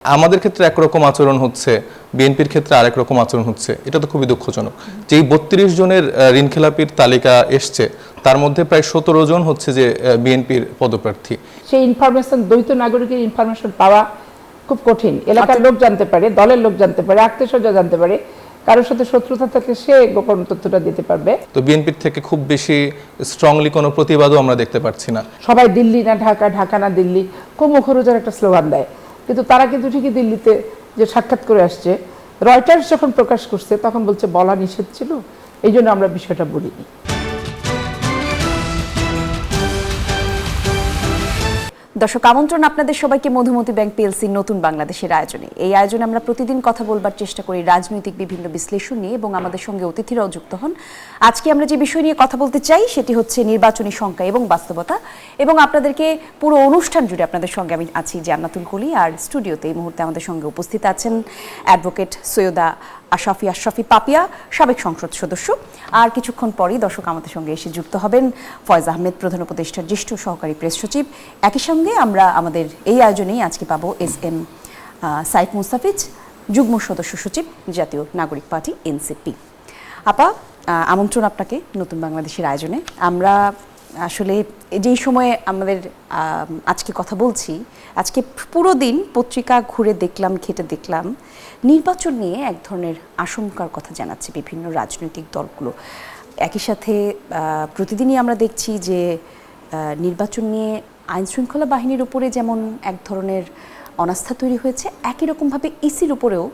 আমাদের ক্ষেত্রে একরকম আচরণ হচ্ছে, বিএনপির ক্ষেত্রে আরেক রকম আচরণ হচ্ছে, এটা তো খুবই দুঃখজনক। যে 32 জনের ঋণখেলাপির তালিকা এসছে, তার মধ্যে প্রায় 17 জন হচ্ছে যে বিএনপির পদপ্রার্থী। সেই ইনফরমেশন দ্বৈত নাগরিকের ইনফরমেশন পাওয়া খুব কঠিন। এলাকার লোক জানতে পারে, দলের লোক জানতে পারে, আত্মীয়স্বজন জানতে পারে, কারোর সাথে শত্রুতা থেকে সে গোপন তথ্যটা দিতে পারবে। তো বিএনপির থেকে খুব বেশি স্ট্রংলি কোনো প্রতিবাদও আমরা দেখতে পাচ্ছি না। সবাই দিল্লি না ঢাকা, ঢাকা না দিল্লি, খুব মুখরোচক একটা স্লোগান দেয়, কিন্তু তারা কিন্তু ঠিকই দিল্লিতে যে সাক্ষাৎ করে আসছে। রয়টার্স যখন প্রকাশ করছে তখন বলছে বলা নিষেধ ছিল, এই জন্য আমরা বিষয়টা বলিনি। দর্শক, আমন্ত্রণ আপনাদের সবাইকে মধুমতি ব্যাংক পিএলসি নতুন বাংলাদেশের আয়োজনে। এই আয়োজনে আমরা প্রতিদিন কথা বলবার চেষ্টা করি রাজনৈতিক বিভিন্ন বিশ্লেষণ নিয়ে, এবং আমাদের সঙ্গে অতিথিরাও যুক্ত হন। আজকে আমরা যে বিষয় নিয়ে কথা বলতে চাই সেটি হচ্ছে নির্বাচনী সংখ্যা এবং বাস্তবতা। এবং আপনাদেরকে পুরো অনুষ্ঠান জুড়ে আপনাদের সঙ্গে আমি আছি জান্নাতুল কলি, আর স্টুডিওতে এই মুহূর্তে আমাদের সঙ্গে উপস্থিত আছেন অ্যাডভোকেট সৈয়দা আশরাফি পাপিয়া, সাবেক সংসদ সদস্য। আর কিছুক্ষণ পরেই দর্শক আমাদের সঙ্গে এসে যুক্ত হবেন ফয়েজ আহমেদ, প্রধান উপদেষ্টার জ্যেষ্ঠ সহকারী প্রেস সচিব। একই সঙ্গে আমরা আমাদের এই আয়োজনেই আজকে পাবো এস.এম. সাইফ মুস্তাফিজ, যুগ্ম সদস্য সচিব, জাতীয় নাগরিক পার্টি এনসিপি। আপা, আমন্ত্রণ আপনাকে নতুন বাংলাদেশের আয়োজনে। আমরা আসলে যেই সময়ে আমাদের আজকে কথা বলছি, আজকে পুরো দিন পত্রিকা ঘুরে দেখলাম, ঘেটে দেখলাম, নির্বাচন নিয়ে এক ধরনের আশঙ্কার কথা জানাচ্ছে বিভিন্ন রাজনৈতিক দলগুলো। একই সাথে প্রতিদিনই আমরা দেখছি যে নির্বাচন নিয়ে আইন শৃঙ্খলা বাহিনীর উপরে যেমন এক ধরনের অনাস্থা তৈরি হয়েছে, একই রকমভাবে ইসির উপরেও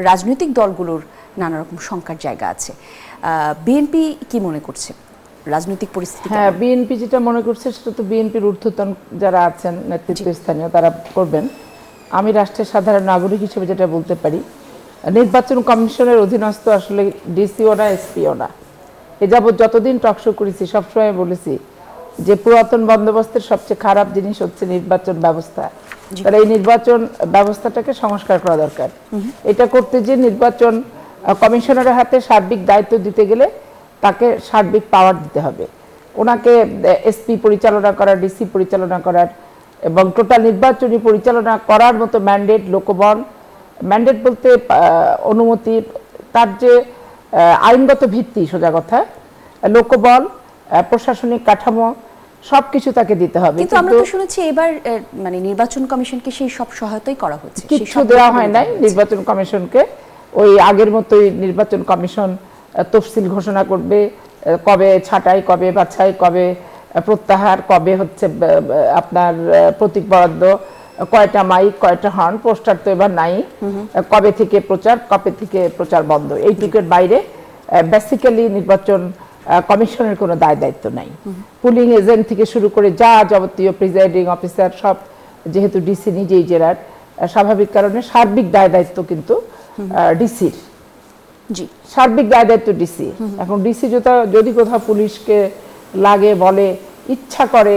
রাজনৈতিক দলগুলোর নানা রকম শঙ্কার জায়গা আছে। বিএনপি কি মনে করছে রাজনৈতিক পরিস্থিতি? হ্যাঁ, বিএনপি যেটা মনে করছে সেটা তো বিএনপির ঊর্ধ্বতন যারা আছেন নেতৃত্বস্থানীয় তারা করবেন। আমি রাষ্ট্রের সাধারণ নাগরিক হিসেবে যেটা বলতে পারি, নির্বাচন কমিশনের অধীনস্থ আসলে ডিসিও না, এসপিও না। এ যাবৎ যতদিন টকশো করেছি সবসময় বলেছি যে পুরাতন বন্দোবস্তের সবচেয়ে খারাপ জিনিস হচ্ছে নির্বাচন ব্যবস্থা। তাহলে এই নির্বাচন ব্যবস্থাটাকে সংস্কার করা দরকার। এটা করতে যে নির্বাচন কমিশনারের হাতে সার্বিক দায়িত্ব দিতে গেলে তাকে সার্বিক পাওয়ার দিতে হবে। ওনাকে এসপি পরিচালনা করার, ডিসি পরিচালনা করার এবং টোটাল নির্বাচনী পরিচালনা করার মতো ম্যান্ডেট, লোকবল, ম্যান্ডেট বলতে অনুমতি, তার যে আইনগত ভিত্তি, সোজা কথা, লোকবল, প্রশাসনিক কাঠামো, সবকিছু তাকে দিতে হবে। কিন্তু আমরা তো শুনেছি এবার মানে নির্বাচন কমিশনকে সেই সব সহায়তাই করা হচ্ছে, কিছু দেওয়া হয় নাই নির্বাচন কমিশনকে। ওই আগের মতোই নির্বাচন কমিশন তফসিল ঘোষণা করবে, কবে ছাঁটাই, কবে বাছাই, কবে প্রত্যাহার, কবে হচ্ছে আপনার প্রতীক বরাদ্দ, কয়টা মাইক, কয়টা হর্ন, পোস্টার তো এবার নাই, কবে থেকে প্রচার, কবে থেকে প্রচার বন্ধ, এইটুকুর বাইরে বেসিক্যালি নির্বাচন কমিশনের কোনো দায় দায়িত্ব নাই। পুলিং এজেন্ট থেকে শুরু করে যা যাবতীয় প্রিজাইডিং অফিসার সব, যেহেতু ডিসি নিজেই জেলার, স্বাভাবিক কারণে সার্বিক দায় দায়িত্ব কিন্তু ডিসির। জি, সার্বিক দায় দায়িত্ব ডিসি। এখন ডিসি যদি কোথাও পুলিশকে লাগে, বলে, ইচ্ছা করে,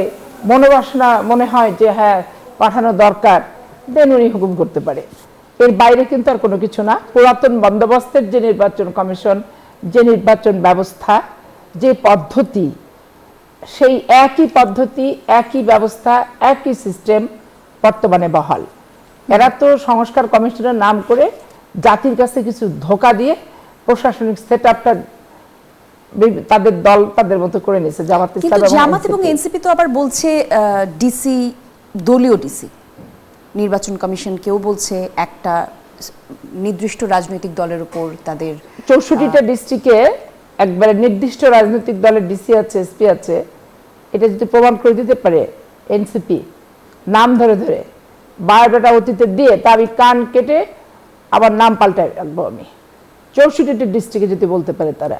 মনোবাসনা মনে হয় যে হ্যাঁ পাঠানো দরকার, দেন উনি হুকুম করতে পারে। এর বাইরে কিন্তু আর কোনো কিছু না। পুরাতন বন্দোবস্তের যে নির্বাচন কমিশন, যে নির্বাচন ব্যবস্থা, যে পদ্ধতি, সেই একই পদ্ধতি, একই ব্যবস্থা, একই সিস্টেম বর্তমানে বহাল। এরা তো সংস্কার কমিশনের নাম করে জাতির কাছে কিছু ধোঁকা দিয়ে প্রশাসনিক সেটআপটা তাদের দল তাদের মতো করে নিয়েছে। জামাত এবং এনসিপি তো আবার বলছে ডিসি দলীয় ডিসি, নির্বাচন কমিশন কেউ বলছে একটা নির্দিষ্ট রাজনৈতিক দলের উপর তাদের 64টা ডিস্ট্রিক্টে একবারে নির্দিষ্ট রাজনৈতিক দলের ডিসি আছে, এসপি আছে। এটা যদি প্রমাণ করে দিতে পারে এনসিপি, নাম ধরে ধরে বায়োডাটা অতীতে দিয়ে, তা আমি কান কেটে আবার নাম পাল্টায় রাখবো আমি। 64টি ডিস্ট্রিক্টে যদি বলতে পারে তারা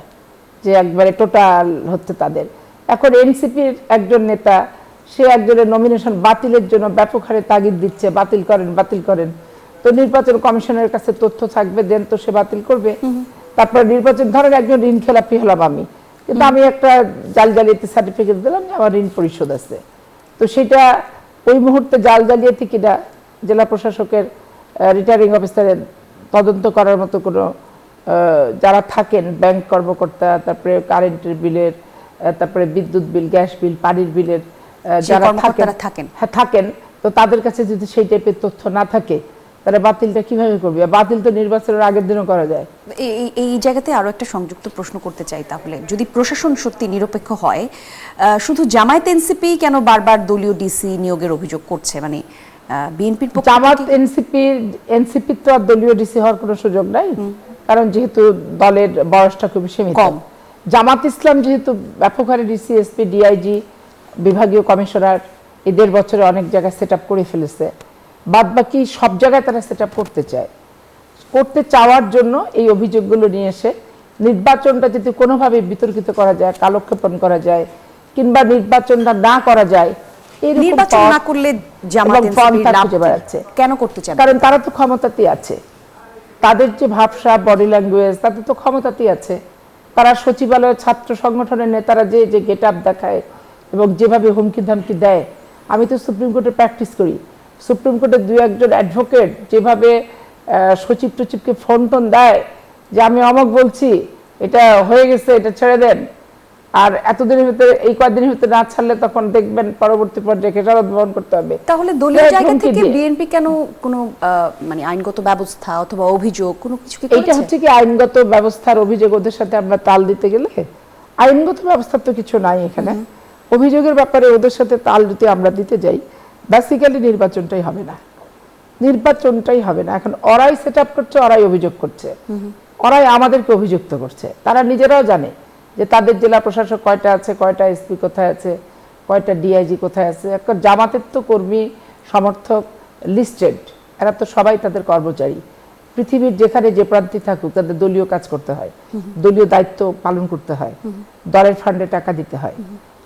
যে একবারে টোটাল হচ্ছে তাদের। এখন এনসিপির একজন নেতা, সে একজনের নমিনেশন বাতিলের জন্য ব্যাপক হারে তাগিদ দিচ্ছে, বাতিল করেন, বাতিল করেন। তো নির্বাচন কমিশনের কাছে তথ্য থাকবে, দেন তো সে বাতিল করবে। তারপর নির্বাচন, ধরেন একজন ঋণ খেলাপি হলাম আমি, কিন্তু আমি একটা জালিয়াতি সার্টিফিকেট দিলাম যে আমার ঋণ পরিশোধ আছে, তো সেটা ওই মুহূর্তে জালিয়াতি কিনা জেলা প্রশাসকের, রিটার্নিং অফিসারের তদন্ত করার মতো কোনো যারা থাকেন, ব্যাংক কর্মকর্তা, তারপরে কারেন্টের বিলের, তারপরে বিদ্যুৎ বিল, গ্যাস বিল, পানির বিলের যারা থাকেন, তো তাদের কাছে যদি সেই টাইপের তথ্য না থাকে, তারা বাতিলটা কিভাবে করবে? বাতিল তো নির্বাচনের আগের দিনও করা যায়। এই জায়গাতে আরো একটা সংযুক্ত প্রশ্ন করতে চাই, তাহলে যদি প্রশাসন সত্যি নিরপেক্ষ হয়, শুধু জামায়াত এনসিপি কেন বারবার দলীয় ডিসি নিয়োগের অভিযোগ করছে? মানে বিএনপির পক্ষে জামাত এনসিপি তো আর দলীয় ডিসি হওয়ার কোনো সুযোগ নাই, কারণ যেহেতু দলের বয়সটা খুব সীমিত। কম। জামাত ইসলাম যেহেতু ব্যাপক হারে ডিসি, এসপি, ডিআইজি, বিভাগীয় কমিশনার এদের বছরে অনেক জায়গায় সেট আপ করে ফেলেছে, বাদ বাকি সব জায়গায় তারা সেট আপ করতে চাওয়ার জন্য এই অভিযোগগুলো নিয়ে এসে নির্বাচনটা যদি কোনোভাবে বিতর্কিত করা যায়, কালক্ষেপণ করা যায়, কিংবা নির্বাচনটা না করা যায়, এরকম নির্বাচন না করলে জামাত এনসিপি লাভ কেন করতে চায়? কারণ তারা তো ক্ষমতাতেই আছে, তাদের যে ভাবসা, বডি ল্যাঙ্গুয়েজ, তাদের তো ক্ষমতাতেই আছে। তারা সচিবালয়ের ছাত্র সংগঠনের নেতারা যে গেট আপ দেখায় এবং যেভাবে হুমকি ধামকি দেয়, আমি তো সুপ্রিম কোর্টে প্র্যাকটিস করি, সুপ্রিম কোর্টের 2-1 অ্যাডভোকেট যেভাবে সচিব টচিবকে ফোন টোন দেয় যে আমি অমক বলছি, এটা হয়ে গেছে, এটা ছেড়ে দেন, আর এতদিনের ভিতরে, এই কয়েকদিনের ভিতরে না ছাড়লে তখন দেখবেন পরবর্তী পর্যায়ে খেসারত বহন করতে হবে। তাহলে দলীয় জায়গা থেকে বিএনপি কেন কোনো মানে আইনগত ব্যবস্থা অথবা অভিযোগ কোনো কিছু কি করেছে? এটা হচ্ছে কি আইনগত ব্যবস্থার অভিযোগ, ওদের সাথে আমরা তাল দিতে গেলে আইনগত ব্যবস্থা তো কিছু নাই এখানে। অভিযোগের ব্যাপারে ওদের সাথে তাল যদি আমরা দিতে যাই, বেসিক্যালি নির্বাচনটাই হবে না। এখন ওরাই সেট আপ করছে, ওরাই অভিযোগ করছে, ওরাই আমাদেরকে অভিযুক্ত করছে। তারা নিজেরাও জানে যে তাদের জেলা প্রশাসক কয়টা আছে, কয়টা এসপি কোথায় আছে, কয়টা ডিআইজি কোথায় আছে। এখন জামাতের তো কর্মী সমর্থক লিস্টেড, এরা তো সবাই তাদের কর্মচারী। পৃথিবীর যেখানে যে প্রান্তে থাকুক তাদের দলীয় কাজ করতে হয়, দলীয় দায়িত্ব পালন করতে হয়, দলের ফান্ডে টাকা দিতে হয়,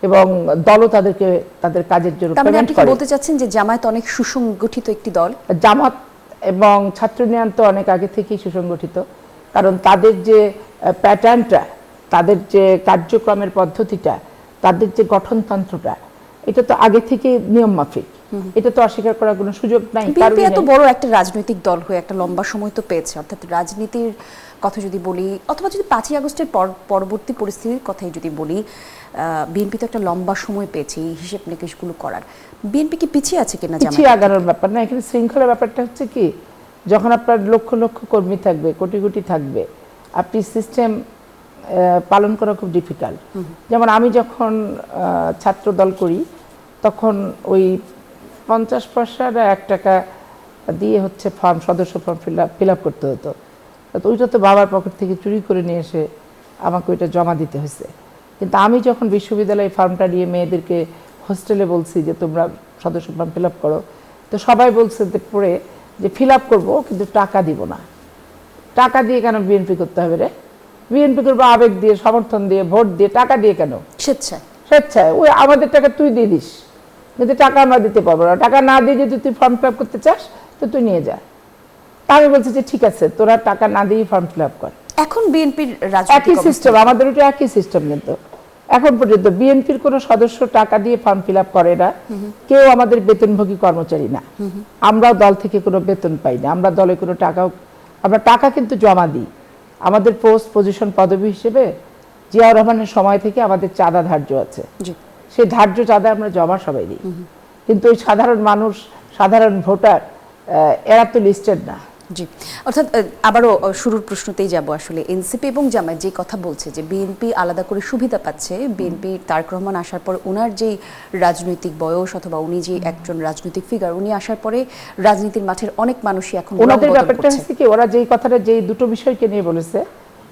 এবং দলও তাদেরকে তাদের কাজের জন্য পেমেন্ট করে। বলতে চাচ্ছেন যে জামায়াত অনেক সুসংগঠিত একটি দল? জামাত এবং ছাত্র ইউনিয়ন তো অনেক আগে থেকেই সুসংগঠিত, কারণ তাদের যে প্যাটার্নটা, তাদের যে কার্যক্রমের পদ্ধতিটা, তাদের যে গঠনতন্ত্রটা, এটা তো আগে থেকে নিয়ম মাফিক, এটা তো অস্বীকার করার কোনো সুযোগ নাই। বিএনপি এত বড় একটা রাজনৈতিক দল হয়ে একটা লম্বা সময় তো পেয়েছে, অর্থাৎ রাজনীতির কথা যদি বলি, অথবা যদি 5ই আগস্টের পরবর্তী পরিস্থিতির কথাই যদি বলি, বিএনপি তো একটা লম্বা সময় পেয়েছে এই হিসেব নিকেশগুলো করার। বিএনপি কি পিছিয়ে আছে কিনা? পিছিয়ে আগানোর ব্যাপার না, এখানে শৃঙ্খলার ব্যাপারটা হচ্ছে কি, যখন আপনার লক্ষ লক্ষ কর্মী থাকবে, কোটি কোটি থাকবে, আপনি সিস্টেম পালন করা খুব ডিফিকাল্ট। যেমন আমি যখন ছাত্র দল করি, তখন ওই 50 পয়সা বা 1 টাকা দিয়ে হচ্ছে ফর্ম, সদস্য ফর্ম ফিল আপ করতে হতো। তো ওইটা তো বাবার পকেট থেকে চুরি করে নিয়ে এসে আমাকে ওইটা জমা দিতে হয়েছে। কিন্তু আমি যখন বিশ্ববিদ্যালয়ে ফর্মটা নিয়ে মেয়েদেরকে হোস্টেলে বলছি যে তোমরা সদস্য ফর্ম ফিল আপ করো, তো সবাই বলছে পড়ে যে ফিল আপ করবো কিন্তু টাকা দিব না। টাকা দিয়ে কেন বিএনপি করতে হবে রে? বিএনপি করবো আবেগ দিয়ে, সমর্থন দিয়ে, ভোট দিয়ে, টাকা দিয়ে কেন? স্বেচ্ছায়। ওই আমাদের টাকা তুই দিয়ে দিস, কিন্তু টাকা আমরা দিতে পারবো না। টাকা না দিয়ে যদি তুই ফর্ম ফিল আপ করতে চাস তো তুই নিয়ে যা। তা আমি বলছি যে ঠিক আছে, তোরা টাকা না দিয়ে ফর্ম ফিল আপ কর। এখন বিএনপির একই সিস্টেম, আমাদের ওটা একই সিস্টেম। কিন্তু এখন পর্যন্ত বিএনপির কোনো সদস্য টাকা দিয়ে ফর্ম ফিল আপ করে না, কেউ আমাদের বেতনভোগী কর্মচারী না, আমরাও দল থেকে কোনো বেতন পাই না, আমরা দলে কোনো টাকাও, আমরা টাকা কিন্তু জমা দিই। আমাদের পোস্ট পজিশন পদবি হিসেবে জিয়াউর রহমানের সময় থেকে আমাদের চাঁদা ধার্য আছে, সেই ধার্য চাঁদা আমরা জমা সবাই দিই। কিন্তু ওই সাধারণ মানুষ, সাধারণ ভোটার, এরা তো লিস্টেড না। জি, অর্থাৎ আবারও শুরুর প্রশ্নতেই যাব। আসলে এনসিপি এবং জামায়াত যে কথা বলছে যে বিএনপি আলাদা করে সুবিধা পাচ্ছে, বিএনপি তারেক রহমান আসার পর ওনার যেই রাজনৈতিক বয়স অথবা উনি যে একজন রাজনৈতিক ফিগার, উনি আসার পরে রাজনীতির মাঠের অনেক মানুষই এখন ওনাদের ব্যাপারটা হচ্ছে কি, ওরা যেই কথাটা, যেই দুটো বিষয়কে নিয়ে বলেছে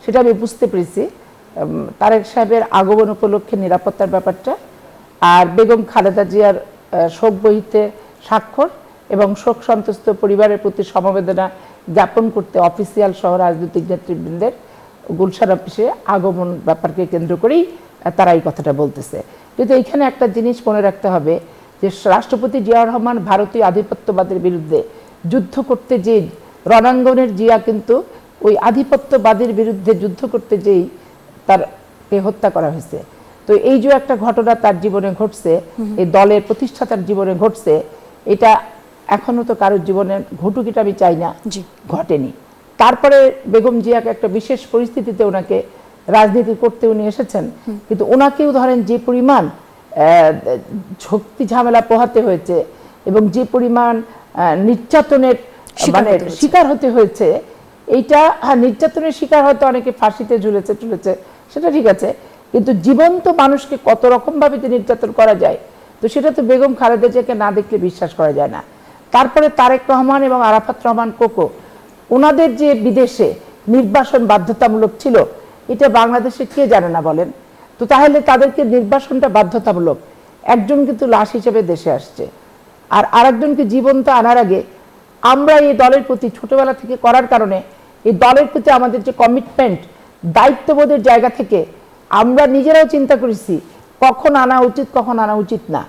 সেটা আমি বুঝতে পেরেছি। তারেক সাহেবের আগমন উপলক্ষে নিরাপত্তার ব্যাপারটা, আর বেগম খালেদা জিয়ার শোক বহিতে স্বাক্ষর এবং শোক সন্তস্ত পরিবারের প্রতি সমবেদনা জ্ঞাপন করতে অফিসিয়াল সহ রাজনৈতিক নেতৃবৃন্দের গুলশান অফিসে আগমন ব্যাপারকে কেন্দ্র করেই তারা এই কথাটা বলতেছে। কিন্তু এইখানে একটা জিনিস মনে রাখতে হবে যে রাষ্ট্রপতি জিয়াউর রহমান ভারতীয় আধিপত্যবাদের বিরুদ্ধে যুদ্ধ করতে যেই রণাঙ্গনের জিয়া কিন্তু ওই আধিপত্যবাদের বিরুদ্ধে যুদ্ধ করতে যেই তারকে হত্যা করা হয়েছে। তো এই যে একটা ঘটনা তার জীবনে ঘটছে, এই দলের প্রতিষ্ঠাতার জীবনে ঘটছে, এটা এখনো তো কারোর জীবনে ঘটুক, এটা আমি চাই না, ঘটেনি। তারপরে বেগম জিয়াকে একটা বিশেষ পরিস্থিতিতে ওনাকে রাজনীতি করতে উনি এসেছেন, কিন্তু ওনাকেও ধরেন যে পরিমাণ শক্তি ঝামেলা পোহাতে হয়েছে এবং যে পরিমাণ নির্যাতনের মানে শিকার হতে হয়েছে, এইটা নির্যাতনের শিকার হয়তো অনেকে ফাঁসিতে ঝুলেছে সেটা ঠিক আছে, কিন্তু জীবন্ত মানুষকে কত রকম ভাবে যে নির্যাতন করা যায়, তো সেটা তো বেগম খালেদা জিয়াকে না দেখলে বিশ্বাস করা যায় না। তারপরে তারেক রহমান এবং আরাফাত রহমান কোকো, ওনাদের যে বিদেশে নির্বাসন বাধ্যতামূলক ছিল, এটা বাংলাদেশে কে জানে না বলেন? তো তাহলে তাদেরকে নির্বাসনটা বাধ্যতামূলক, একজন কিন্তু লাশ হিসেবে দেশে আসছে, আর আরেকজনকে জীবন্ত আনার আগে আমরা এই দলের প্রতি ছোটবেলা থেকে করার কারণে এই দলের প্রতি আমাদের যে কমিটমেন্ট, দায়িত্ববোধের জায়গা থেকে আমরা নিজেরাও চিন্তা করেছি কখন আনা উচিত কখন আনা উচিত না।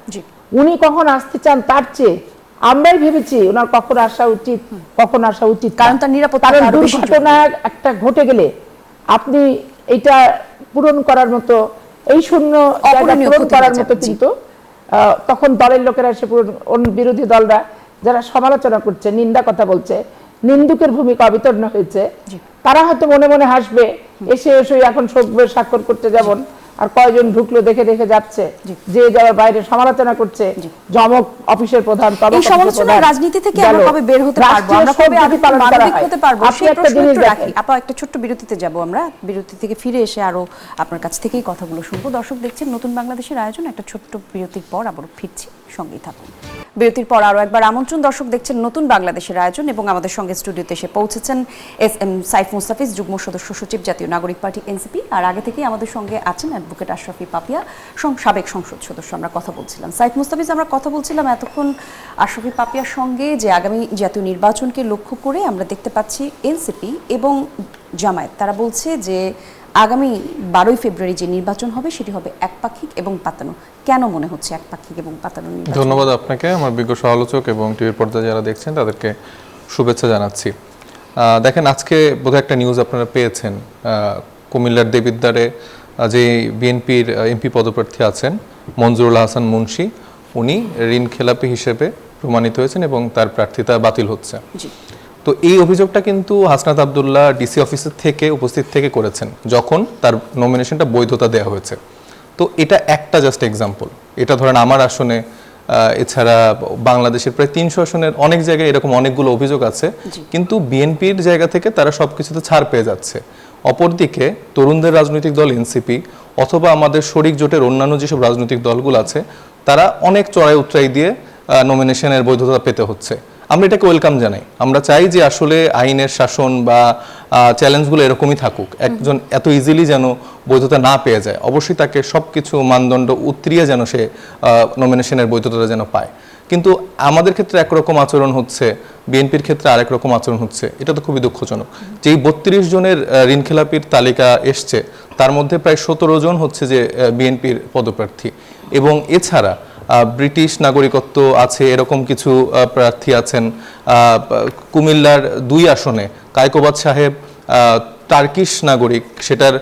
উনি কখন আসতে চান তার চেয়ে আমরাই ভেবেছি ওনার কখন আসা উচিত কখন আসা উচিত, কারণ তার নিরাপত্তা কারণ আরো বেশি দুর্ঘটনা একটা ঘটে গেলে আপনি এটা পূরণ করার মতো, এই শূন্য জায়গা পূরণ করার মতো কিন্তু তখন দলের লোকেরা এসে বিরোধী দলরা যারা সমালোচনা করছে, নিন্দা কথা বলছে, নিন্দুকের ভূমিকা অবতীর্ণ হয়েছে, তারা হয়তো মনে মনে হাসবে, এসে এখন স্বাক্ষর করতে যেমন আর কয়জন ঢুকলো দেখে দেখে যাচ্ছে, যে যারা বাইরে সমালোচনা করছে, জমক অফিসের প্রধান, এই সমালোচনা রাজনীতি থেকে আমরা কবে বের হতে পারবো, আমরা কবে আরো মানবিক হতে পারবো, সেই প্রশ্ন একটু রাখি। আপা একটা ছোট্ট বিরতিতে যাব, আমরা বিরতি থেকে ফিরে এসে আরো আপনার কাছ থেকেই কথাগুলো শুনবো। দর্শক দেখছেন নতুন বাংলাদেশের আয়োজন, একটা ছোট্ট বিরতির পর আবার ফিরছি, সঙ্গেই থাকুন। বিরতির পর আরো একবার আমন্ত্রণ, দর্শক দেখছেন নতুন বাংলাদেশের আয়োজন এবং আমাদের সঙ্গে স্টুডিওতে এসে পৌঁছেছেন এস.এম. সাইফ মুস্তাফিজ, যুগ্ম সদস্য সচিব, জাতীয় নাগরিক পার্টি এনসিপি, আর আগে থেকেই আমাদের সঙ্গে আছেন অ্যাডভোকেট আশরাফি পাপিয়া, সাবেক সংসদ সদস্য। আমরা কথা বলছিলাম সাইফ মুস্তাফিজ, আমরা কথা বলছিলাম এতক্ষণ আশরাফি পাপিয়ার সঙ্গে যে আগামী জাতীয় নির্বাচনকে লক্ষ্য করে আমরা দেখতে পাচ্ছি এনসিপি এবং জামায়াত তারা বলছে যে আগামী 12ই ফেব্রুয়ারি যে নির্বাচন হবে সেটি হবে একপাক্ষিক এবং পাতানো। কেন মনে হচ্ছে একপাক্ষিক এবং পাতানো নির্বাচন? ধন্যবাদ আপনাকে, আমার বিজ্ঞ সমালোচক এবং টিভির পর্দায় যারা দেখছেন তাদেরকে শুভেচ্ছা জানাচ্ছি। দেখেন, আজকে বোধহয় একটা নিউজ আপনারা পেয়েছেন, কুমিল্লার দেবিদ্বারে যে বিএনপির এমপি পদপ্রার্থী আছেন মঞ্জুরুল হাসান মুন্সি, উনি ঋণ খেলাপি হিসেবে প্রমাণিত হয়েছেন এবং তার প্রার্থিতা বাতিল হচ্ছে। তো এই অভিযোগটা কিন্তু হাসনাত আব্দুল্লাহ ডিসি অফিসের থেকে উপস্থিত থেকে করেছেন যখন তার নমিনেশনটা বৈধতা দেওয়া হয়েছে। তো এটা একটা জাস্ট এক্সাম্পল। এটা ধরেন আমার আসনে, এছাড়া বাংলাদেশের প্রায় 300 আসনের অনেক জায়গায় এরকম অনেকগুলো অভিযোগ আছে, কিন্তু বিএনপির জায়গা থেকে তারা সবকিছুতে ছাড় পেয়ে যাচ্ছে। অপরদিকে তরুণদের রাজনৈতিক দল এনসিপি অথবা আমাদের শরিক জোটের অন্যান্য যেসব রাজনৈতিক দলগুলো আছে, তারা অনেক চড়াই উতরাই দিয়ে নমিনেশনের বৈধতা পেতে হচ্ছে। আমরা এটাকে ওয়েলকাম জানাই। আমরা চাই যে আসলে আইনের শাসন বা চ্যালেঞ্জগুলো এরকমই থাকুক, একজন এত ইজিলি যেন বৈধতা না পেয়ে যায়। অবশ্যই তাকে সব কিছু মানদণ্ড উতরিয়ে যেন সে নমিনেশনের বৈধতা যেন পায়। কিন্তু আমাদের ক্ষেত্রে একরকম আচরণ হচ্ছে, বিএনপির ক্ষেত্রে আরেক রকম আচরণ হচ্ছে, এটা তো খুবই দুঃখজনক। যেই 32 জনের ঋণখেলাপির তালিকা এসছে, তার মধ্যে প্রায় 17 জন হচ্ছে যে বিএনপির পদপ্রার্থী, এবং এছাড়া ব্রিটিশ নাগরিকত্ব আছে এরকম কিছু প্রার্থী আছেন। কুমিল্লার 2 আসনে কায়কোবাদ সাহেব টার্কিশ নাগরিক, সেটার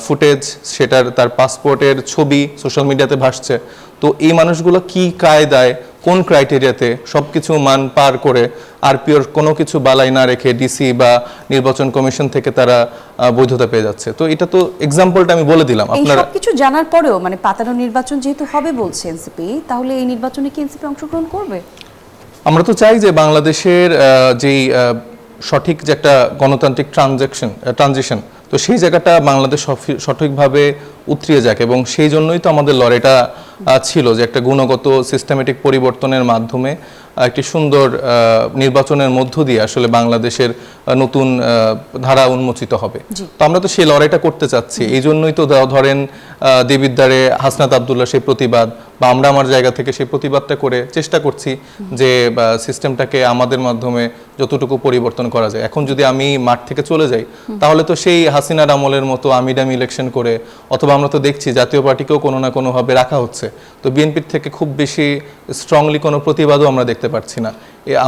ফুটেজ, সেটার তার পাসপোর্টের ছবি সোশ্যাল মিডিয়াতে ভাসছে। তো এই মানুষগুলো কি কায়দায়, কোন ক্রাইটেরিয়াতে সবকিছু মান পার করে আরপিওর কোনো কিছু বালাই না রেখে ডিসি বা নির্বাচন কমিশন থেকে তারা বৈধতা পেয়ে যাচ্ছে। তো এটা তো এক্সাম্পলটা আমি বলে দিলাম। আপনারা কিছু জানার পরেও মানে পাতানো নির্বাচন যেহেতু হবে বলছে এনসিপি, তাহলে এই নির্বাচনে কি এনসিপি অংশগ্রহণ করবে? আমরা তো চাই যে বাংলাদেশের যেই সঠিক যে একটা গণতান্ত্রিক ট্রানজিশন, তো সেই জায়গাটা বাংলাদেশ সঠিকভাবে উতরিয়ে যাক, এবং সেই জন্যই তো আমাদের লড়াইটা ছিল যে একটা গুণগত সিস্টেমেটিক পরিবর্তনের মাধ্যমে একটি সুন্দর নির্বাচনের মধ্য দিয়ে আসলে বাংলাদেশের নতুন ধারা উন্মোচিত হবে। তো আমরা তো সেই লড়াইটা করতে চাচ্ছি। এই জন্যই তো ধরেন দেবিদ্বারে হাসনাত আব্দুল্লাহ সেই প্রতিবাদ, বা আমরা আমার জায়গা থেকে সেই প্রতিবাদটা করে চেষ্টা করছি যে সিস্টেমটাকে আমাদের মাধ্যমে যতটুকু পরিবর্তন করা যায়। এখন যদি আমি মাঠ থেকে চলে যাই, তাহলে তো সেই হাসিনার আমলের মতো আমিডামি ইলেকশন করে, অথবা আমরা তো দেখছি জাতীয় পার্টিকেও কোনো না কোনোভাবে রাখা হচ্ছে। তো বিএনপির থেকে খুব বেশি স্ট্রংলি কোনো প্রতিবাদও আমরা দেখতে পাচ্ছি না।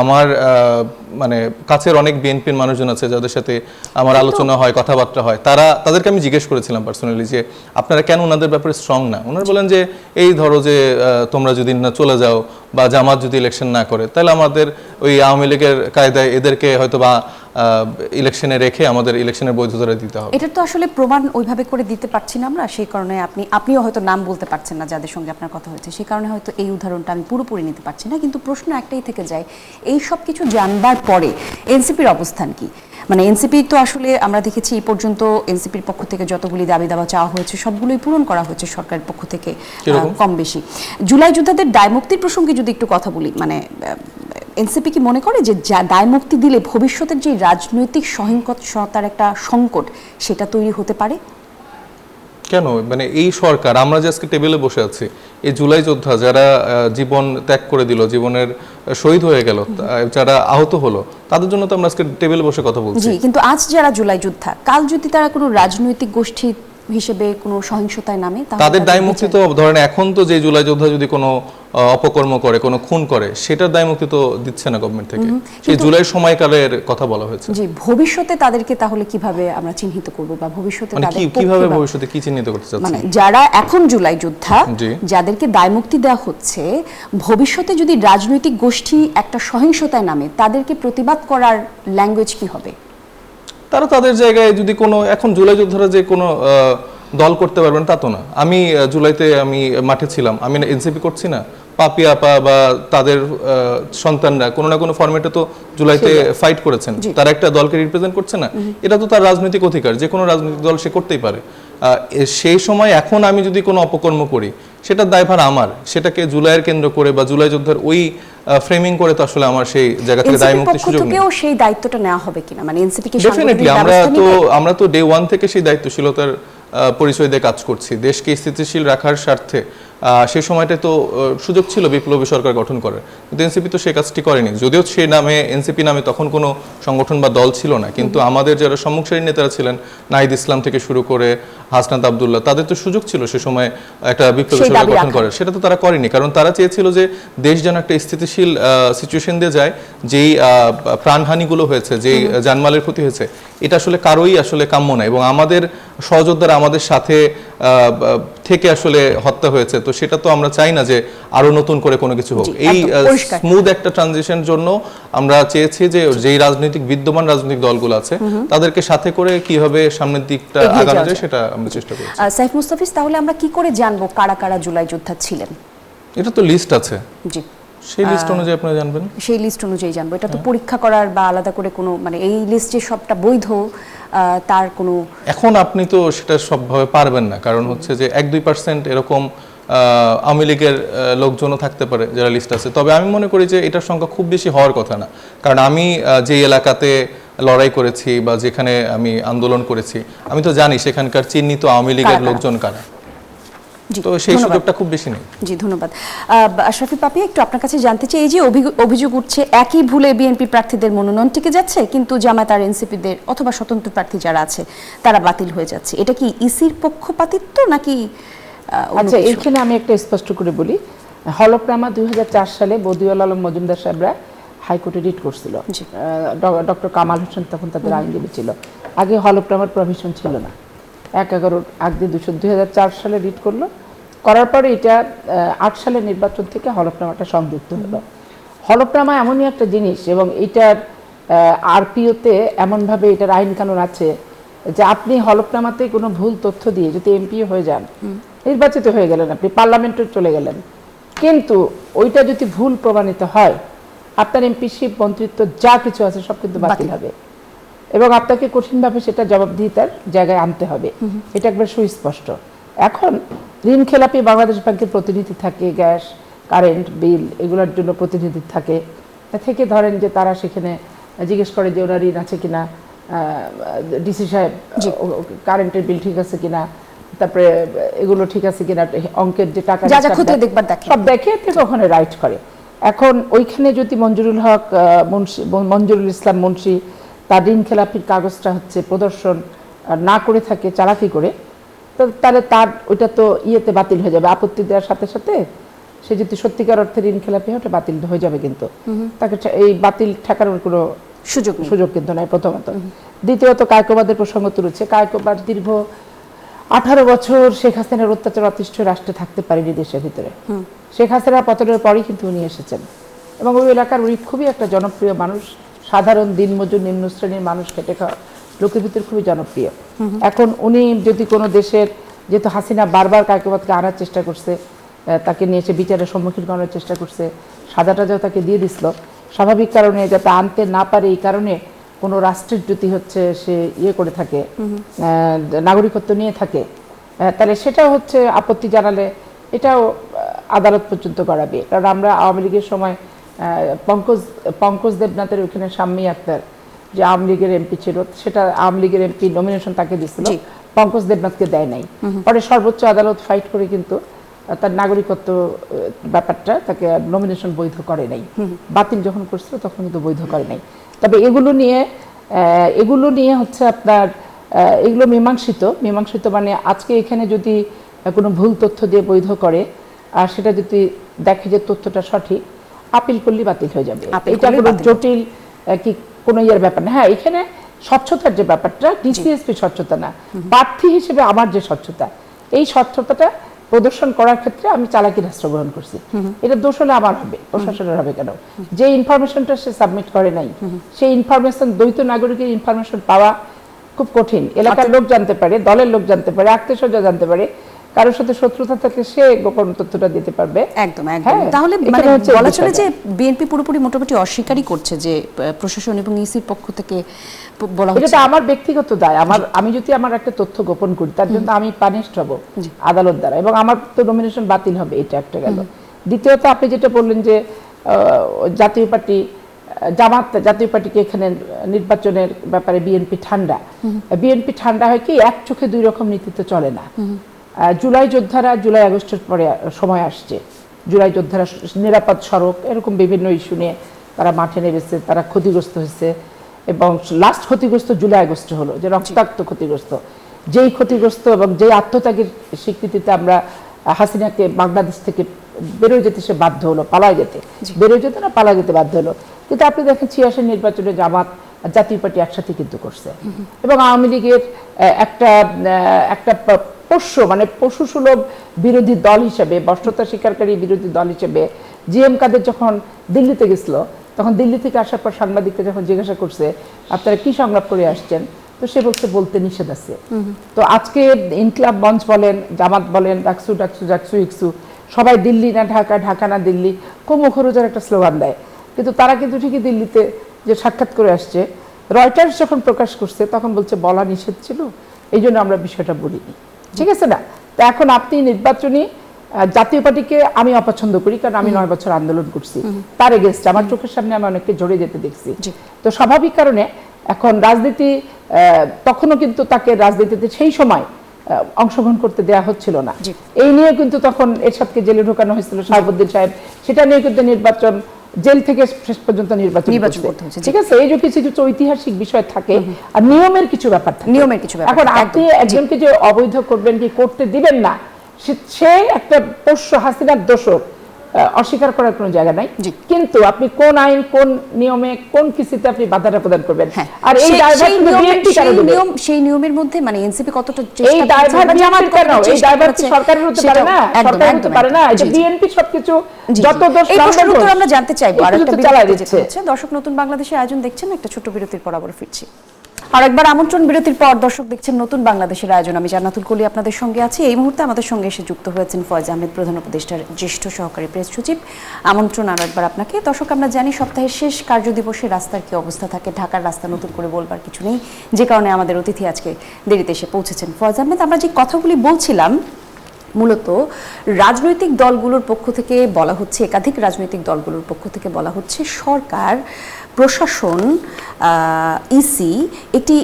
আমার মানে কাছের অনেক বিএনপির মানুষজন আছে যাদের সাথে আমার আলোচনা হয়, কথাবার্তা হয়, তাদেরকে আমি জিজ্ঞেস করেছিলাম পার্সোনালি যে আপনারা কেন ওনাদের ব্যাপারে স্ট্রং না। ওনারা বলেন যে এই ধরো যে তোমরা যদি না চলে যাও বা জামাত যদি ইলেকশন না করে, তাহলে আমাদের ওই আওয়ামী লীগের কায়দায় এদেরকে হয়তো বা ইলেকশনে রেখে আমাদের ইলেকশনের বৈধতা দিতে হবে। এটা তো আসলে প্রমাণ ওইভাবে করে দিতে পারছি না আমরা, সেই কারণে আপনিও হয়তো নাম বলতে পারছেন না যাদের সঙ্গে আপনার কথা হয়েছে, সেই কারণে হয়তো এই উদাহরণটা আমি পুরোপুরি নিতে পারছি না। কিন্তু প্রশ্ন একটাই থেকে যায়, এই সব কিছু জানবার পরে এনসিপির অবস্থান কি? মানে এনসিপি তো আসলে আমরা দেখেছি এই পর্যন্ত এনসিপির পক্ষ থেকে যতগুলি দাবি দাবা চাওয়া হয়েছে সবগুলোই পূরণ করা হয়েছে সরকারের পক্ষ থেকে কম বেশি। জুলাই যোদ্ধাদের দায়মুক্তির প্রসঙ্গে যদি একটু কথা বলি, মানে এনসিপি কি মনে করে যে দায়মুক্তি দিলে ভবিষ্যতের যে রাজনৈতিক সহিংসতার একটা সংকট সেটা তৈরি হতে পারে? কেন, মানে এই সরকার, আমরা যে আজকে টেবিলে বসে আছি, এই জুলাই যোদ্ধা যারা জীবন ত্যাগ করে দিল, জীবনের শহীদ হয়ে গেল, যারা আহত হলো, তাদের জন্য তো আমরা আজকে টেবিলে বসে কথা বলছি। জি, কিন্তু আজ যারা জুলাই যোদ্ধা, কাল যদি তারা কোনো রাজনৈতিক গোষ্ঠী হিসেবে কোনো সহিংসতায় নামে, তাদের দায় মুক্তি তো ধরেন এখন তো যে জুলাই যোদ্ধা যদি কোনো অপকর্ম করে, কোনো খুন করে, সেটার দায় মুক্তি তো দিচ্ছে না গভর্নমেন্ট থেকে। সেই জুলাই সময়কালের কথা বলা হয়েছে। জি, ভবিষ্যতে তাদেরকে তাহলে কিভাবে আমরা চিহ্নিত করব, বা ভবিষ্যতে মানে কিভাবে ভবিষ্যতে কি চিহ্নিত করতে চাচ্ছেন? মানে যারা এখন জুলাই যোদ্ধা, যাদেরকে দায় মুক্তি দেওয়া হচ্ছে, ভবিষ্যতে যদি রাজনৈতিক গোষ্ঠী একটা সহিংসতায় নামে, তাদেরকে প্রতিবাদ করার ল্যাঙ্গুয়েজ কি হবে? তারা তাদের জায়গায় যদি কোনো, এখন জুলাই যোদ্ধারা যে কোনো দল করতে পারবেন তা তো না। আমি জুলাইতে আমি মাঠে ছিলাম, আমি এনসিপি করছি না, পাপি আপা বা তাদের সন্তানরা কোনো না কোনো ফরম্যাটে তো জুলাইতে ফাইট করেছেন, তারা একটা দলকে রিপ্রেজেন্ট করছে না, এটা তো তার রাজনৈতিক অধিকার, যে কোনো রাজনৈতিক দল সে করতেই পারে। সেই সময় এখন আমি যদি কোনো অপকর্ম করি, সেটার দায়ভার আমার, সেটাকে জুলাইয়ের কেন্দ্র করে বা জুলাই যোদ্ধার ওই ফ্রেমিং করে তো আসলে আমার সেই জায়গা থেকে দায় মুক্তির সুযোগ নেই। সেই দায়িত্বটা নেওয়া হবে কিনা, মানে এনসিপি কে ডেফিনেটলি আমরা তো ডে ওয়ান থেকে সেই দায়িত্বশীলতার পরিচয় দিয়ে কাজ করছি দেশকে স্থিতিশীল রাখার স্বার্থে। সেই সময়টা তো সুযোগ ছিল বিপ্লবী সরকার গঠন করার, কিন্তু এনসিপি তো সেই কাজটি করেনি। যদিও সেই নামে, এনসিপি নামে তখন কোনো সংগঠন বা দল ছিল না, কিন্তু আমাদের যারা সম্মুখ সারির নেতারা ছিলেন, নাহিদ ইসলাম থেকে শুরু করে হাসনাত আব্দুল্লাহ, তাদের তো সুযোগ ছিল সে সময় একটা বিপ্লবী সরকার গঠন করার, সেটা তো তারা করেনি। কারণ তারা চেয়েছিল যে দেশ যেন একটা স্থিতিশীল সিচুয়েশন দিয়ে যায়, যেই প্রাণহানিগুলো হয়েছে, যেই জানমালের ক্ষতি হয়েছে, এটা আসলে কারোই আসলে কাম্য না। এবং আমাদের সহযোদ্ধারা আমাদের সাথে থেকে আসলে হত্যা হয়েছে, তো সেটা তো আমরা চাই না যে আরো নতুন করে কোনো কিছু হোক। এই স্মুথ একটা ট্রানজিশনের জন্য আমরা চেয়েছি যে যেই রাজনৈতিক বিদ্যমান রাজনৈতিক দলগুলো আছে তাদেরকে সাথে করে কিভাবে সামনের দিকটা আগানো যায় সেটা আমরা চেষ্টা করছি। সাইফ মুস্তাফিজ, তাহলে আমরা কি করে জানবো কারা কারা জুলাই যোদ্ধা ছিলেন? এটা তো লিস্ট আছে, জি, সেই লিস্ট অনুযায়ী আপনারা জানবেন। সেই লিস্ট অনুযায়ী জানবো, এটা তো পরীক্ষা করার বা আলাদা করে কোনো, মানে এই লিস্টে সবটা বৈধ তার কোনো, এখন আপনি তো সেটা সবভাবে পারবেন না, কারণ হচ্ছে যে 1-2% এরকম আওয়ামী লীগের লোকজনও থাকতে পারে যারা লিস্ট আছে। তবে আমি মনে করি যে এটার সংখ্যা খুব বেশি হওয়ার কথা না, কারণ আমি যে এলাকাতে লড়াই করেছি বা যেখানে আমি আন্দোলন করেছি, আমি তো জানি সেখানকার চিহ্নিত আওয়ামী লীগের লোকজন কারা, তো সেই সুযোগটা খুব বেশি নেই। জি, ধন্যবাদ। আশরাফি পাপি, একটু আপনার কাছে জানতে চাই, এই যে অভিযোগ উঠছে একই ভুলে বিএনপি প্রার্থীদের মনোনয়ন টিকে যাচ্ছে, কিন্তু জামায়াত আর এনসিপিদের অথবা স্বতন্ত্র প্রার্থী যারা আছে তারা বাতিল হয়ে যাচ্ছে, এটা কি ইসির পক্ষপাতিত্ব নাকি? আচ্ছা, এইখানে আমি একটা স্পষ্ট করে বলি, হলফনামা 2004 সালে বদিউল আলম মজুমদার সাহেবরা হাইকোর্টে রিট করছিল, ডক্টর কামাল হোসেন তখন তাদের আইনজীবী ছিল। আগে হলফনামার প্রভিশন ছিল না, 1/11 আগে 2004 সালে রিট করলো, করার পরে এটা 8 সালের নির্বাচন থেকে হলফনামাটা সংযুক্ত হলো। হলফনামা এমনই একটা জিনিস, এবং এটার আরপিওতে এমনভাবে এটার আইন কানুন আছে যে আপনি হলফনামাতে কোনো ভুল তথ্য দিয়ে যদি এমপি হয়ে যান, নির্বাচিত হয়ে গেলেন, আপনি পার্লামেন্টে চলে গেলেন, কিন্তু ওইটা যদি ভুল প্রমাণিত হয়, আপনার এমপিশিপ, মন্ত্রিত্ব যা কিছু আছে সব কিন্তু বাতিল হবে, এবং আপনাকে কঠিনভাবে সেটা জবাবদিহিতার জায়গায় আনতে হবে। এটা একবার সুস্পষ্ট। এখন ঋণ খেলাপি বাংলাদেশ ব্যাংকের প্রতিনিধি থাকে, গ্যাস, কারেন্ট বিল এগুলোর জন্য প্রতিনিধি থাকে, থেকে ধরেন যে তারা সেখানে জিজ্ঞেস করে যে ওনার ঋণ আছে কিনা, ডিসি সাহেব কারেন্টের বিল ঠিক আছে কিনা, তারপরে এগুলো ঠিক আছে কিনা, অঙ্কের যে টাকা সব দেখে থেকে ওখানে রাইট করে। এখন ওইখানে যদি মঞ্জুরুল হক মুন্সি, মঞ্জুরুল ইসলাম মুন্সি তার ঋণ খেলাপির কাগজটা হচ্ছে প্রদর্শন না করে থাকে, চালাকি করে, তো তাহলে তার ওইটা তো ইয়েতে বাতিল হয়ে যাবে, আপত্তি দেওয়ার সাথে সাথে সে যদি সত্যিকার অর্থে ঋণ খেলাপি হয় ওটা বাতিল হয়ে যাবে, কিন্তু তাকে এই বাতিল ঠেকানোর কোনো সুযোগ কিন্তু নাই, প্রথমত। দ্বিতীয়ত কায়কোবাদের প্রসঙ্গ তুলেছে, কায়কোবাদ দীর্ঘ 18 বছর শেখ হাসিনার অত্যাচার অতিষ্ঠ রাষ্ট্রে থাকতে পারেনি দেশের ভিতরে। শেখ হাসিনা পতনের পরই কিন্তু উনি এসেছেন, এবং ওই এলাকার উনি খুবই একটা জনপ্রিয় মানুষ, সাধারণ দিনমজুর নিম্ন শ্রেণীর মানুষ, খেটে খাওয়া লোকের ভিতরে খুবই জনপ্রিয়। এখন উনি যদি কোনো দেশের, যেহেতু হাসিনা বারবার কায়কোবাদকে আনার চেষ্টা করছে, তাকে নিয়ে এসে বিচারের সম্মুখীন করার চেষ্টা করছে, সাজা টাজাও তাকে দিয়ে দিছিল, স্বাভাবিক কারণে যাতে আনতে না পারে এই কারণে কোনো রাষ্ট্রের যদি হচ্ছে সে ইয়ে করে থাকে, নাগরিকত্ব নিয়ে থাকে, তাহলে সেটাও হচ্ছে আপত্তি জানালে এটাও আদালত পর্যন্ত গড়াবে। কারণ আমরা আওয়ামী লীগের সময় পঙ্কজ দেবনাথের ওখানে শাম্মী আক্তার যে আওয়ামী লীগের এমপি ছিল, সেটা আওয়ামী লীগের এমপি নমিনেশন তাকে দিচ্ছিল, পঙ্কজ দেবনাথকে দেয় নাই। পরে সর্বোচ্চ আদালত ফাইট করে কিন্তু তার নাগরিকত্ব ব্যাপারটা, তাকে নমিনেশন বৈধ করে নাই, বাতিল যখন করছিল তখন কিন্তু বৈধ করে নাই। তবে এগুলো নিয়ে হচ্ছে আপনার এগুলো মীমাংসিত মানে আজকে এখানে যদি কোনো ভুল তথ্য দিয়ে বৈধ করে আর সেটা যদি দেখে যে তথ্যটা সঠিক, আপিল করলে বাতিল হয়ে যাবে। এটা কোনো জটিল কি কোনো ইয়ের ব্যাপার না। হ্যাঁ, এখানে স্বচ্ছতার যে ব্যাপারটা, ডিসিএসপি স্বচ্ছতা না, প্রার্থী হিসেবে আমার যে স্বচ্ছতা, এই স্বচ্ছতাটা প্রদর্শন করার ক্ষেত্রে আমি চালাকি রাষ্ট্র গ্রহণ করছি। এটা দোষ হলে আমার হবে, প্রশাসনের হবে কেন? যে ইনফরমেশনটা সে সাবমিট করে নাই, সেই ইনফরমেশন, দ্বৈত নাগরিকের ইনফরমেশন পাওয়া খুব কঠিন। এলাকার লোক জানতে পারে, দলের লোক জানতে পারে, আত্মীয়স্বজন জানতে পারে, কারোর সাথে শত্রুতা থাকলে সে গোপন তথ্যটা দিতে পারবে। একদম একদম। তাহলে মানে বলা চলে যে বিএনপি পুরোপুরি মোটামুটি অস্বীকারই করছে যে প্রশাসন এবং ইসির পক্ষ থেকে বলা হচ্ছে। এটা আমার ব্যক্তিগত দায়। আমি যদি আমার একটা তথ্য গোপন করি, তার জন্য আমি পানিশড হব আদালত দ্বারা, এবং আমার তো নমিনেশন বাতিল হবে। এটা একটা গেল। দ্বিতীয়ত আপনি যেটা বললেন যে জাতীয় পার্টিকে এখানে নির্বাচনের ব্যাপারে বিএনপি ঠান্ডা হয় কি, এক চোখে দুই রকম নীতিতে চলে না। জুলাই যোদ্ধারা জুলাই আগস্টের পরে সময় আসছে, জুলাই যোদ্ধারা নিরাপদ সড়ক এরকম বিভিন্ন ইস্যু নিয়ে তারা মাঠে নেমেছে, তারা ক্ষতিগ্রস্ত হয়েছে, এবং লাস্ট ক্ষতিগ্রস্ত জুলাই আগস্টে হলো, যে রক্তাক্ত ক্ষতিগ্রস্ত, যেই ক্ষতিগ্রস্ত এবং যেই আত্মত্যাগের স্বীকৃতিতে আমরা হাসিনাকে বাংলাদেশ থেকে বেরোয় যেতে সে বাধ্য হলো, পালায় যেতে বাধ্য হলো। কিন্তু আপনি দেখেন 86 নির্বাচনে জামাত জাতীয় পার্টি একসাথে কিন্তু করছে, এবং আওয়ামী লীগের একটা পশু সুলভ বিরোধী দল হিসেবে, বর্ষতা স্বীকারকারী বিরোধী দল হিসেবে জিএম কাদের যখন দিল্লিতে গেছিল, তখন দিল্লি থেকে আসার পর সাংবাদিককে যখন জিজ্ঞাসা করছে আপনারা কি সংলাপ করে আসছেন, তো সে বলতে নিষেধ আছে। তো আজকে ইনকলাব মঞ্চ বলেন, জামাত বলেন, ডাকসু সবাই দিল্লি না ঢাকা, ঢাকা না দিল্লি, মুখরোজার একটা স্লোগান দেয়, কিন্তু তারা কিন্তু ঠিকই দিল্লিতে যে সাক্ষাৎ করে আসছে। রয়টার্স যখন প্রকাশ করছে তখন বলছে বলা নিষেধ ছিল, এই জন্য আমরা বিষয়টা বলিনি। ঠিক আছে না? তো এখন আপনি নির্বাচনী জাতীয় পার্টিকে আমি অপছন্দ করি, কারণ আমি 9 বছর আন্দোলন করছি তার এগেইনস্টে, আমার চোখের সামনে আমি অনেককে জড়ে যেতে দেখছি। তো স্বাভাবিক কারণে এখন রাজনীতি, তখনও কিন্তু তাকে রাজনীতিতে সেই সময় অংশগ্রহণ করতে দেওয়া হচ্ছিল না। এই নিয়ে কিন্তু তখন এরশাদকে জেলে ঢোকানো হয়েছিল, শাহাবুদ্দিন সাহেব, সেটা নিয়ে কিন্তু নির্বাচন, জেল থেকে শেষ পর্যন্ত নির্বাচন করতে হয়েছে। ঠিক আছে, এই যে কিছু কিছু ঐতিহাসিক বিষয় থাকে আর নিয়মের কিছু ব্যাপার থাকে। এখন আপনি একজনকে যে অবৈধ করবেন কি করতে দিবেন না, সে একটা পোষ্য হাসিনার দোষর, অস্বীকার করার কোনো জায়গা নাই। কিন্তু আপনি কোন আইন, কোন নিয়মে, কোন কিছুতে আপনি বাধাটা প্রদান করবেন, আর এই সেই নিয়মের মধ্যে মানে এনসিপি কতটা এই দায়ভার বিএনপির কেন? এই দায়ভার সরকারের হতে পারে না, সরকার হতে পারে না, এটা বিএনপি সবকিছু যত দোষ আমরা জানতে চাইবো। আর একটা বিরতি হচ্ছে, দর্শক নতুন বাংলাদেশের আয়োজন দেখছেন, একটা ছোট বিরতির পর আবার ফিরছি। আর একবার আমন্ত্রণ, বিরতির পর দর্শক দেখছেন নতুন বাংলাদেশের আয়োজন। আমি জান্নাতুল কলি আপনাদের সঙ্গে আছি। এই মুহূর্তে আমাদের সঙ্গে এসে যুক্ত হয়েছেন ফয়েজ আহমেদ, প্রধান উপদেষ্টার জ্যেষ্ঠ সহকারী প্রেস সচিব। আমন্ত্রণ আর একবার আপনাকে। দর্শক, আমরা জানি সপ্তাহের শেষ কার্যদিবসে রাস্তার কি অবস্থা থাকে, ঢাকার রাস্তা নতুন করে বলবার কিছু নেই, যে কারণে আমাদের অতিথি আজকে দেরিতে এসে পৌঁছেছেন। ফয়েজ আহমেদ, আমরা যে কথাগুলি বলছিলাম, মূলত রাজনৈতিক দলগুলোর পক্ষ থেকে বলা হচ্ছে, একাধিক রাজনৈতিক দলগুলোর পক্ষ থেকে বলা হচ্ছে, সরকার, প্রশাসন, ইসি একটি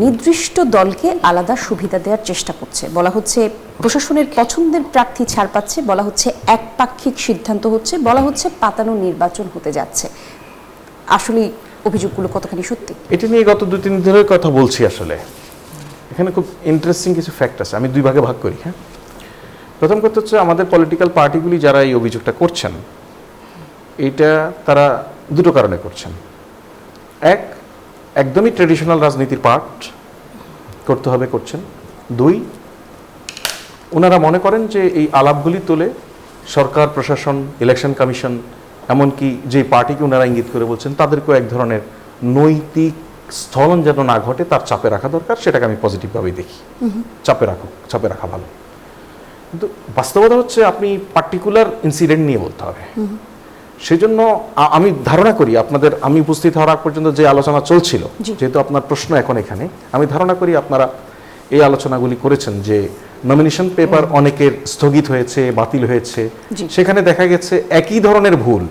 নির্দিষ্ট দলকে আলাদা সুবিধা দেওয়ার চেষ্টা করছে। বলা হচ্ছে প্রশাসনের পছন্দের প্রার্থী ছাড় পাচ্ছে, বলা হচ্ছে একপাক্ষিক সিদ্ধান্ত হচ্ছে, বলা হচ্ছে পাতানো নির্বাচন হতে যাচ্ছে। আসলে অভিযোগগুলো কতখানি সত্যি? এটা নিয়ে গত 2-3 দিন ধরে কথা বলছি। আসলে এখানে খুব ইন্টারেস্টিং কিছু ফ্যাক্ট আছে, আমি 2 ভাগে ভাগ করি। হ্যাঁ, প্রথম কথা হচ্ছে আমাদের পলিটিক্যাল পার্টিগুলি যারা এই অভিযোগটা করছেন, এইটা তারা 2টো কারণে করছেন। একদমই ট্রেডিশনাল রাজনীতির পার্ট করতে হবে করছেন। 2, ওনারা মনে করেন যে এই আলাপগুলি তোলে সরকার, প্রশাসন, ইলেকশন কমিশন এমনকি যে পার্টিকে ওনারা ইঙ্গিত করে বলছেন তাদেরকেও এক ধরনের নৈতিক স্থলন যেন না ঘটে তার চাপে রাখা দরকার, সেটাকে আমি পজিটিভভাবেই দেখি। চাপে রাখা ভালো। কিন্তু বাস্তবতা হচ্ছে আপনি পার্টিকুলার ইনসিডেন্ট নিয়ে বলতে হবে। সেজন্য আমি ধারণা করি আমি উপস্থিত হওয়ার আগ পর্যন্ত যে আলোচনা চলছিল, যেহেতু আপনার প্রশ্ন এখন এখানে, আমি ধারণা করি আপনারা এই আলোচনাগুলি করেছেন যে নমিনেশন পেপার অনেকের স্থগিত হয়েছে, বাতিল হয়েছে। সেখানে দেখা গেছে একই ধরনের ভুল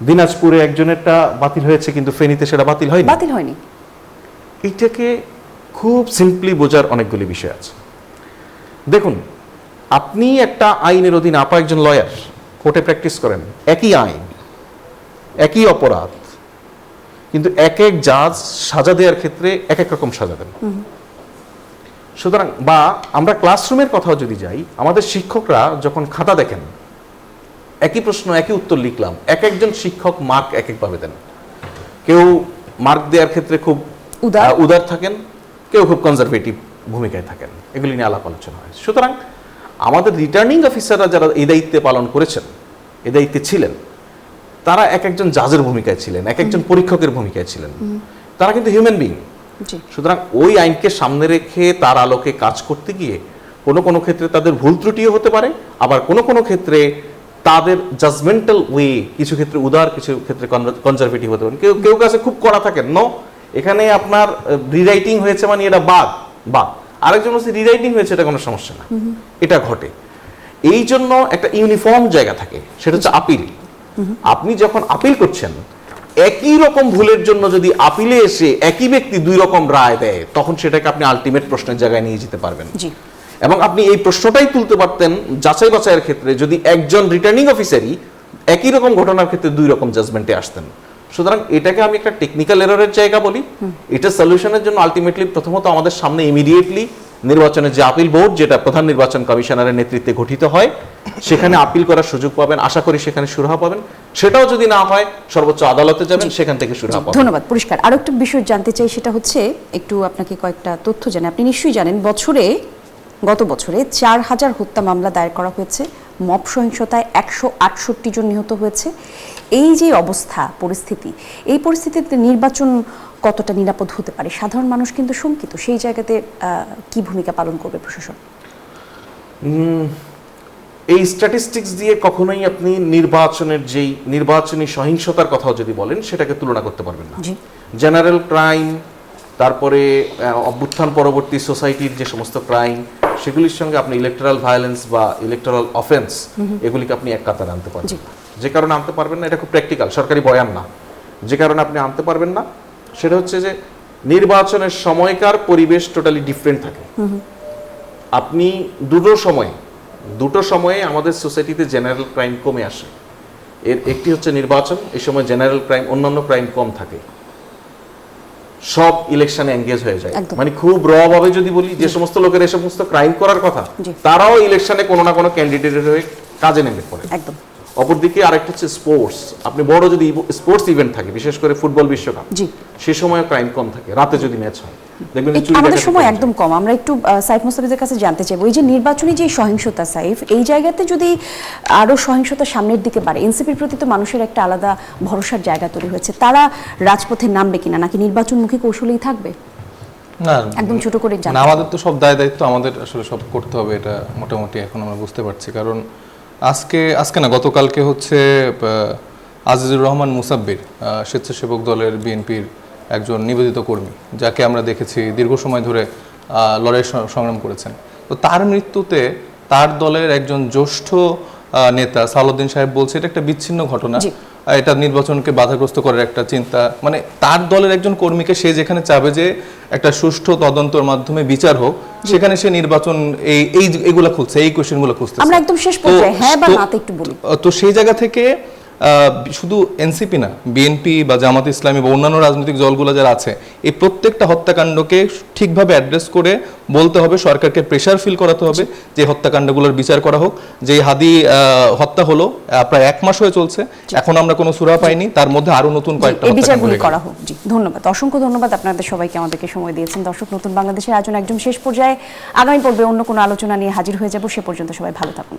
দিনাজপুরে একজনেরটা বাতিল হয়েছে কিন্তু ফেনীতে সেটা বাতিল হয়নি। এইটাকে খুব সিম্পলি বোঝার অনেকগুলি বিষয় আছে। দেখুন, আপনি একটা আইনের অধীনে, আপা একজন লয়ার, কোর্টে প্র্যাকটিস করেন, একই আইন একই অপরাধ, কিন্তু এক এক জাজ সাজা দেওয়ার ক্ষেত্রে এক এক রকম সাজা দেন। সুতরাং বা আমরা ক্লাসরুমের কথাও যদি যাই, আমাদের শিক্ষকরা যখন খাতা দেখেন, একই প্রশ্ন একই উত্তর লিখলাম, এক একজন শিক্ষক মার্ক এক একভাবে দেন। কেউ মার্ক দেওয়ার ক্ষেত্রে খুব উদার থাকেন, কেউ খুব কনজারভেটিভ ভূমিকায় থাকেন। এগুলি নিয়ে আলাপ আলোচনা হয়। সুতরাং আমাদের রিটার্নিং অফিসাররা যারা এই দায়িত্বে পালন করেছেন, এই দায়িত্বে ছিলেন, তারা এক একজন জাজের ভূমিকায় ছিলেন, এক একজন পরীক্ষকের ভূমিকায় ছিলেন। তারা কিন্তু হিউম্যান বিং। সুতরাং ওই আইনকে সামনে রেখে তার আলোকে কাজ করতে গিয়ে কোনো ক্ষেত্রে তাদের ভুল ত্রুটিও হতে পারে, আবার কোনো ক্ষেত্রে তাদের জাজমেন্টাল ওয়ে কিছু ক্ষেত্রে উদার, কিছু ক্ষেত্রে কনজারভেটিভ হতে পারে। কেউ কাছে খুব কড়া থাকেন, নো এখানে আপনার রিরাইটিং হয়েছে মানে এটা বাদ, আরেকজন হচ্ছে রিরাইটিং হয়েছে এটা কোনো সমস্যা না, এটা ঘটে। এই জন্য একটা ইউনিফর্ম জায়গা থাকে, সেটা হচ্ছে আপিল। আপনি যখন আপিল করছেন, একই রকম ভুলের জন্য যদি আপিলে এসে একই ব্যক্তি দুই রকম রায় দেয়, তখন সেটাকে আপনি আলটিমেট প্রশ্নের জায়গায় নিয়ে যেতে পারবেন। এবং আপনি এই প্রশ্নটাই তুলতে পারতেন যাচাই বাছাইয়ের ক্ষেত্রে যদি একজন রিটার্নিং অফিসারই একই রকম ঘটনার ক্ষেত্রে দুই রকম জাজমেন্টে আসতেন। সুতরাং এটাকে আমি একটা টেকনিক্যাল এররের জায়গা বলি। এটা সলিউশনের জন্য আলটিমেটলি প্রথমত আমাদের সামনে ইমিডিয়েটলি নির্বাচনের যে আপিল বোর্ড, যেটা প্রধান নির্বাচন কমিশনারের নেতৃত্বে গঠিত হয়, সেখানে আপিল করার সুযোগ পাবেন। আশা করি সেখানে সুরাহা পাবেন। সেটাও যদি না হয় সর্বোচ্চ আদালতে যাবেন, সেখান থেকে সুরাহা পাবেন। ধন্যবাদ। পরিষ্কার। আরো একটা বিষয় জানতে চাই, সেটা হচ্ছে একটু আপনাকে কয়েকটা তথ্য জানেন। আপনি নিশ্চয়ই জানেন গত বছরে 4000 হত্যা মামলা দায়ের করা হয়েছে, মব সহিংসতায় 168 জন নিহত হয়েছে। এই যে অবস্থা, এই পরিস্থিতিতে নির্বাচন কতটা নিরাপদ হতে পারে? সাধারণ মানুষ কিন্তু শঙ্কিত। সেই জায়গাতে কি ভূমিকা পালন করবে প্রশাসন? এই স্ট্যাটিস্টিক্স দিয়ে কখনোই আপনি নির্বাচনী সহিংসতার কথাও যদি বলেন, সেটাকে তুলনা করতে পারবেন না। জেনারেল ক্রাইম, তারপরে অভ্যুত্থান পরবর্তী সোসাইটির যে সমস্ত ক্রাইম, সেগুলির সঙ্গে আপনি ইলেকট্রাল ভায়োলেন্স বা ইলেকট্রাল অফেন্স, এগুলিকে আপনি এক কাতারে আনতে পারবেন না। যে কারণে আনতে পারবেন না, এটা খুব প্র্যাকটিক্যাল, সরকারি বয়ান না। যে কারণে আপনি আনতে পারবেন না সেটা হচ্ছে যে নির্বাচনের সময়কার পরিবেশ টোটালি ডিফারেন্ট থাকে। আপনি দুটো সময়ে আমাদের সোসাইটিতে জেনারেল ক্রাইম কমে আসে। এর একটি হচ্ছে নির্বাচন, এই সময় জেনারেল ক্রাইম, অন্যান্য ক্রাইম কম থাকে, সব ইলেকশনে এঙ্গেজ হয়ে যায়। মানে খুব র ভাবে যদি বলি, যে সমস্ত লোকের এই সমস্ত ক্রাইম করার কথা, তারাও ইলেকশনে কোনো না কোনো ক্যান্ডিডেটের হয়ে কাজে নেমে পড়ে। অপরদিকে আরেকটা হচ্ছে স্পোর্টস। আপনি বড় যদি স্পোর্টস ইভেন্ট থাকে, বিশেষ করে ফুটবল বিশ্বকাপ, সে সময় ক্রাইম কম থাকে, রাতে যদি ম্যাচ হয় দেখবেন। আমাদের সময় একদম কম। আমরা একটু সাইফ মুস্তাফিজের কাছে জানতে চাইবো, এই যে নির্বাচনী যে সহিংসতা, সাইফ, এই জায়গাতে যদি আরো সহিংসতা সামনের দিকে বাড়ে, এনসিপির প্রতি তো মানুষের একটা আলাদা ভরসার জায়গা তৈরি হয়েছে, তারা রাজপথে নামবে কিনা, নাকি নির্বাচনমুখী কৌশলেই থাকবে? না, একদম ছোট করে জানতে। আমাদের তো সব দায়িত্ব আমাদের আসলে সব করতে হবে, এটা মোটামুটি এখন আমরা বুঝতে পারছি। কারণ আজকে না, গতকালকে হচ্ছে আজিজুর রহমান মুসাব্বির, স্বেচ্ছাসেবক দলের বিএনপির একজন নিবেদিত কর্মী, যাকে আমরা দেখেছি দীর্ঘ সময় ধরে লড়াই সংগ্রাম করেছেন। তো তার মৃত্যুতে তার দলের একজন জ্যেষ্ঠ নেতা সালাউদ্দিন সাহেব বলছে এটা একটা বিচ্ছিন্ন ঘটনা, এটা নির্বাচনকে বাধাগ্রস্ত করার একটা চিন্তা। মানে তার দলের একজন কর্মীকে সে যেখানে চাবে যে একটা সুষ্ঠু তদন্তের মাধ্যমে বিচার হোক, সেখানে সে নির্বাচন এইগুলা খুঁজছে, এই কোশ্চেনগুলো খুঁজছে। আমরা একদম শেষ পর্যায়ে হ্যাঁ বা নাতে একটু বলি। তো সেই জায়গা থেকে শুধু এনসিপি না, বিএনপি বা জামাত ইসলামী বা অন্যান্য রাজনৈতিক দলগুলো যারা আছে, এই প্রত্যেকটা হত্যাকাণ্ডকে ঠিকভাবে অ্যাড্রেস করে বলতে হবে, সরকারকে প্রেশার ফিল করাতে হবে যে হত্যাকাণ্ডগুলোর বিচার করা হোক। যে হাদি হত্যা হলো প্রায় 1 মাস হয়ে চলছে, এখন আমরা কোনো সুরাহা পাইনি, তার মধ্যে আরো নতুন কয়েকটা বিচারগুলি করা হোক। জি, ধন্যবাদ, অসংখ্য ধন্যবাদ আপনাদের সবাইকে আমাদেরকে সময় দিয়েছেন। দর্শক, নতুন বাংলাদেশের আয়োজন একদম শেষ পর্যায়ে। আগামী পর্বে অন্য কোনো আলোচনা নিয়ে হাজির হয়ে যাব। সে পর্যন্ত সবাই ভালো থাকুন।